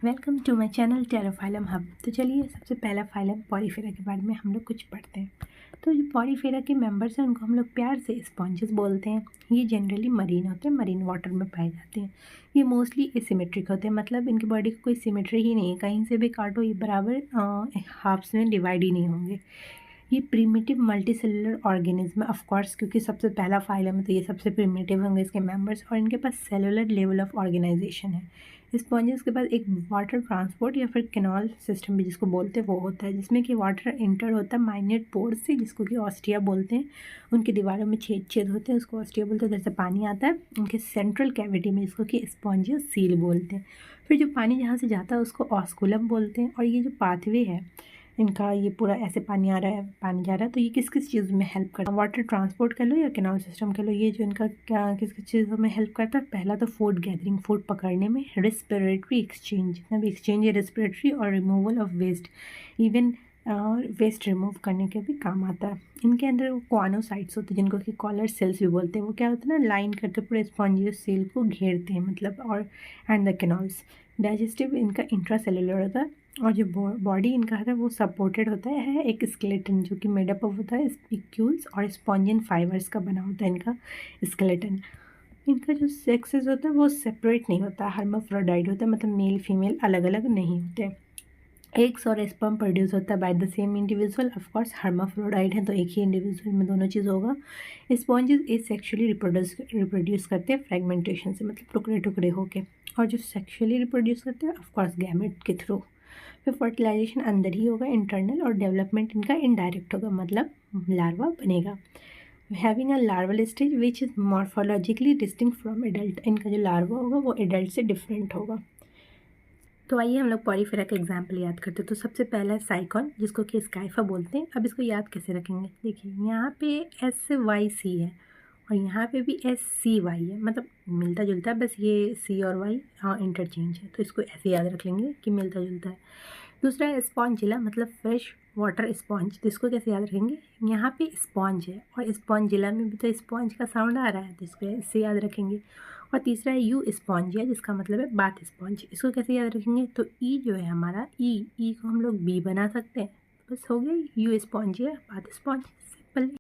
Welcome to my channel pterophyllum hub. तो चलिए सबसे पहला फाइलम पॉलीफेरा के बारे में हम लोग कुछ पढ़ते हैं। तो जो पॉलीफेरा के मेंबर्स हैं उनको हम लोग प्यार से स्पॉन्जेस बोलते हैं। ये जनरली मरीन होते हैं, मरीन वाटर में पाए जाते हैं। ये मोस्टली एसिमेट्रिक होते हैं, मतलब इनकी बॉडी की कोई सिमेट्री ही नहीं है, कहीं से भी काटो ये बराबर हाफ्स में डिवाइड ही नहीं होंगे। ये प्रिमिटिव मल्टीसेलुलर ऑर्गेनिज्म है ऑफकोर्स, क्योंकि सबसे पहला फाइलम है तो ये सबसे प्रिमिटिव होंगे इसके मेंबर्स, और इनके पास सेलुलर लेवल ऑफ ऑर्गेनाइजेशन है। स्पॉन्जेस के पास एक वाटर ट्रांसपोर्ट या फिर कैनाल सिस्टम भी जिसको बोलते हैं वो होता है, जिसमें कि वाटर इंटर होता है माइन्यूट पोर्स से, जिसको कि ऑस्टिया बोलते हैं। उनकी दीवारों में छेद छेद होते हैं, उसको ऑस्टिया बोलते हैं। उधर से पानी आता है उनके सेंट्रल कैविटी में, जिसको कि स्पॉन्जियस सील बोलते हैं। फिर जो पानी जहाँ से जाता है उसको ऑस्कुलम बोलते हैं। और ये जो पाथवे है इनका, ये पूरा ऐसे पानी आ रहा है, पानी जा रहा है, तो ये किस किस चीज़ में हेल्प करता है? वाटर ट्रांसपोर्ट कर लो या कैनाल सिस्टम कर लो, ये जो इनका क्या किस किस चीज़ों में हेल्प करता है? पहला तो फूड गैदरिंग, फूड पकड़ने में, रेस्पिरेटरी एक्सचेंज, जितना भी एक्सचेंज है रेस्पिरेटरी, और removal of waste, even waste remove करने के भी काम आता है। इनके अंदर वो कॉनोसाइट्स होते हैं जिनको कि कॉलर सेल्स भी बोलते हैं। वो क्या होता है ना, लाइन करते पूरे स्पॉन्जियस सेल को घेरते हैं, मतलब, और एंड द कैनाल्स। डाइजेस्टिव इनका इंट्रा सेलुलर होता है, और जो बॉडी इनका है वो सपोर्टेड होता है एक स्केलेटन, जो कि मेडअप ऑफ होता है स्पिक्यूल्स और स्पॉन्जियन फाइबर्स का बना होता है इनका स्केलेटन। इनका जो सेक्सेस होता है वो सेपरेट नहीं होता, हर्माफ्रोडाइट होता है, मतलब मेल फीमेल अलग अलग नहीं होते। एग्स और स्पर्म प्रोड्यूस होता है by the same individual, of course hermaphrodite है तो एक ही इंडिविजुअल में दोनों चीज़ होगा। स्पॉन्जेस सेक्शुअली रिप्रोड्यूस करते हैं फ्रेगमेंटेशन से, मतलब टुकड़े टुकड़े होके। और जो सेक्शुअली रिप्रोड्यूस करते हैं ऑफकोर्स गैमेट के थ्रू। फिर फर्टिलाइजेशन अंदर ही होगा इंटरनल, और डेवलपमेंट इनका इनडायरेक्ट होगा, मतलब लार्वा बनेगा। Having a larval stage which is morphologically distinct from adult, इनका जो लार्वा होगा वो एडल्ट से डिफरेंट होगा। तो आइए हम लोग पॉलीफेरा का एग्जाम्पल याद करते हैं। तो सबसे पहला है साइकॉन, जिसको कि स्काइफा बोलते हैं। अब इसको याद कैसे रखेंगे? देखिए यहाँ पे SYC है और यहाँ पे भी SCY है, मतलब मिलता जुलता है, बस ये C और Y इंटरचेंज है, तो इसको ऐसे याद रख लेंगे कि मिलता जुलता है। दूसरा है स्पॉन्जिला, मतलब फ्रेश वाटर स्पॉन्ज, तो इसको कैसे याद रखेंगे? यहाँ पे स्पॉन्ज है और स्पॉन्जिला में भी तो स्पॉन्ज का साउंड आ रहा है, तो इसको इससे याद रखेंगे। और तीसरा है यू स्पॉन्जिया, जिसका मतलब है बाथ स्पॉन्ज, इसको कैसे याद रखेंगे? तो ई जो है हमारा, ई को हम लोग बी बना सकते हैं, बस हो गया you Spongia bath sponge, simple.